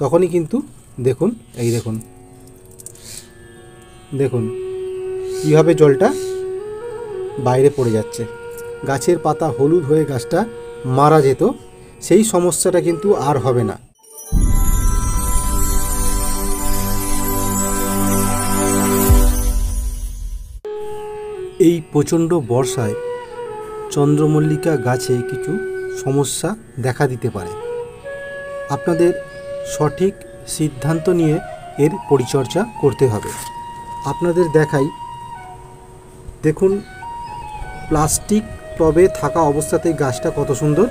তখনই কিন্তু দেখুন, এই দেখুন দেখুন কীভাবে জলটা বাইরে পড়ে যাচ্ছে। গাছের পাতা হলুদ হয়ে গাছটা মারা যেত, সেই সমস্যাটা কিন্তু আর হবে না। এই প্রচণ্ড বর্ষায় চন্দ্রমল্লিকা গাছে কিছু সমস্যা দেখা দিতে পারে। আপনাদের সঠিক সিদ্ধান্ত নিয়ে এর পরিচর্যা করতে হবে। আপনাদের দেখাই, দেখুন প্লাস্টিক টবে থাকা অবস্থাতেই গাছটা কত সুন্দর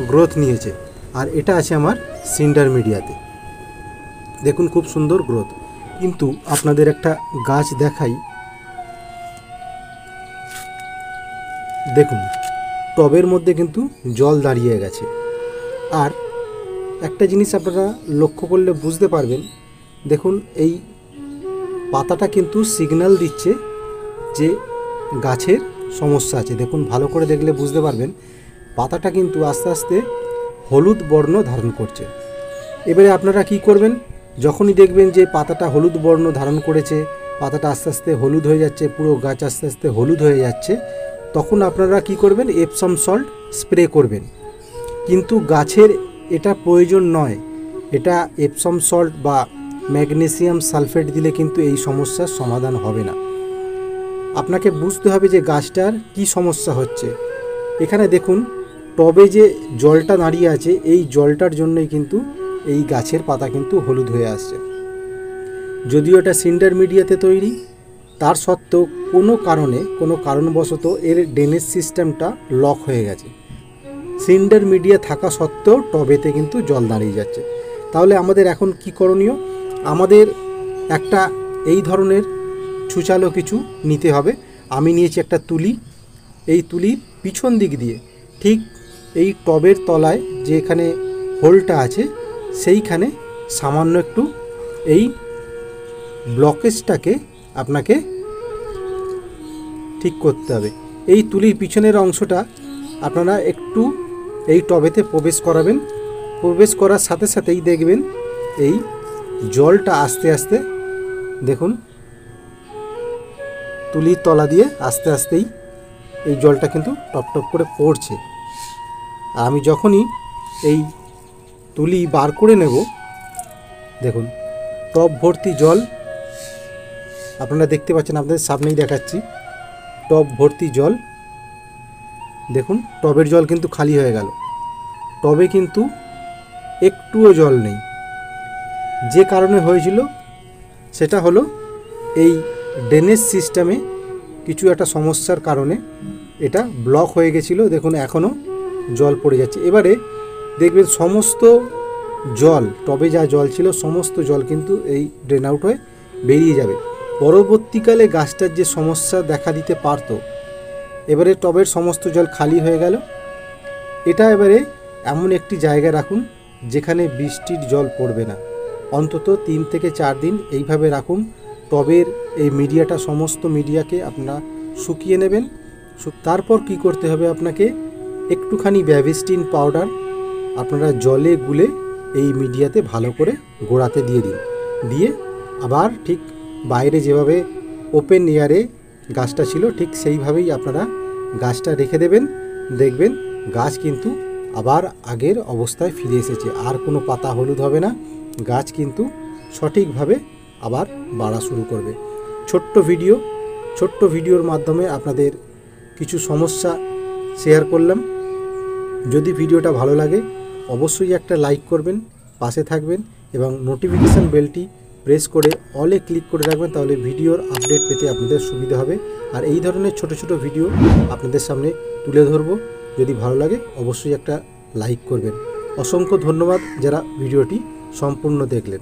গ্রোথ নিয়েছে। আর এটা আছে আমার সিন্ডার মিডিয়াতে, দেখুন খুব সুন্দর গ্রোথ। কিন্তু আপনাদের একটা গাছ দেখাই, দেখুন টবের মধ্যে কিন্তু জল দাঁড়িয়ে গেছে। আর একটা জিনিস আপনারা লক্ষ্য করলে বুঝতে পারবেন, দেখুন এই পাতাটা কিন্তু সিগন্যাল দিচ্ছে যে গাছের সমস্যা আছে। দেখুন ভালো করে দেখলে বুঝতে পারবেন, পাতাটা কিন্তু আস্তে আস্তে হলুদ বর্ণ ধারণ করছে। এবারে আপনারা কি করবেন, যখনই দেখবেন যে পাতাটা হলুদ বর্ণ ধারণ করেছে, পাতাটা আস্তে আস্তে হলুদ হয়ে যাচ্ছে, পুরো গাছ আস্তে আস্তে হলুদ হয়ে যাচ্ছে, তখন আপনারা কি করবেন, এপসম সল্ট স্প্রে করবেন। কিন্তু গাছের এটা প্রয়োজন নয়, এটা এপসম সল্ট বা ম্যাগনেসিয়াম সালফেট দিলে কিন্তু এই সমস্যার সমাধান হবে না। আপনাকে বুঝতে হবে যে গাছটার কি সমস্যা হচ্ছে। এখানে দেখুন টবে যে জলটা দাঁড়িয়ে আছে, এই জলটার জন্যই কিন্তু এই গাছের পাতা কিন্তু হলুদ হয়ে আসছে। যদিও এটা সিন্ডার মিডিয়াতে তৈরি, তার সত্ত্বেও কোনো কারণবশত এর ড্রেনেজ সিস্টেমটা লক হয়ে গেছে। সিন্ডার মিডিয়া থাকা সত্ত্বেও টবেতে কিন্তু জল দাঁড়িয়ে যাচ্ছে। তাহলে আমাদের এখন কি করণীয়, আমাদের একটা এই ধরনের ছুচালো কিছু নিতে হবে। আমি নিয়েছি একটা তুলি। এই তুলির পিছন দিক দিয়ে ঠিক এই টবের তলায় যে এখানে হোলটা আছে, সেইখানে সামান্য একটু এই ব্লকেজটাকে আপনাকে ঠিক করতে হবে। এই তুলির পিছনের অংশটা আপনারা একটু এই টবেতে প্রবেশ করাবেন। প্রবেশ করার সাথে সাথেই দেখবেন এই জলটা আস্তে আস্তে, দেখুন তুলির তলা দিয়ে আস্তে আস্তেই এই জলটা কিন্তু টপ টপ করে পড়ছে। আর আমি যখনই এই তুলি বার করে নেব, দেখুন টব ভর্তি জল আপনারা দেখতে পাচ্ছেন, আপনাদের সামনেই দেখাচ্ছি টব ভর্তি জল। দেখুন টবের জল কিন্তু খালি হয়ে গেল, টবে কিন্তু একটুও জল নেই। যে কারণে হয়েছিল সেটা হলো এই ড্রেনেজ সিস্টেমে কিছু একটা সমস্যার কারণে এটা ব্লক হয়ে গেছিলো। দেখুন এখনও জল পড়ে যাচ্ছে। এবারে দেখবেন সমস্ত জল, টবে যা জল ছিল সমস্ত জল কিন্তু এই ড্রেন আউট হয়ে বেরিয়ে যাবে। পরবর্তীকালে গাছটার যে সমস্যা দেখা দিতে পারত, এবারে টবের সমস্ত জল খালি হয়ে গেল। এটা এবারে এমন একটি জায়গায় রাখুন যেখানে বৃষ্টির জল পড়বে না। অন্তত 3 থেকে 4 দিন এইভাবে রাখুন। টবের এই মিডিয়াটা, সমস্ত মিডিয়াকে আপনারা শুকিয়ে নেবেন। তারপর কি করতে হবে, আপনাকে একটুখানি ব্যাভিস্টিন পাউডার আপনারা জলে গুলে এই মিডিয়াতে ভালো করে গোড়াতে দিয়ে দিন। দিয়ে আবার ঠিক বাইরে যেভাবে ওপেন এয়ারে গাছটা ছিল ঠিক সেইভাবেই আপনারা গাছটা রেখে দেবেন। দেখবেন গাছ কিন্তু আবার আগের অবস্থায় ফিরে এসেছে, আর কোনো পাতা হলুদ হবে না, গাছ কিন্তু সঠিকভাবে আবার বাড়া শুরু করবে। ছোট্ট ভিডিওর মাধ্যমে আপনাদের কিছু সমস্যা শেয়ার করলাম। যদি ভিডিওটা ভালো লাগে অবশ্যই একটা লাইক করবেন, পাশে থাকবেন এবং নোটিফিকেশান বেলটি প্রেস করে অলে ক্লিক করে রাখবেন, তাহলে ভিডিওর আপডেট পেতে আপনাদের সুবিধা হবে। আর এই ধরনের ছোট ছোট ভিডিও আপনাদের সামনে তুলে ধরব। যদি ভালো লাগে অবশ্যই একটা লাইক করবেন। অসংখ্য ধন্যবাদ যারা ভিডিওটি সম্পূর্ণ দেখলেন।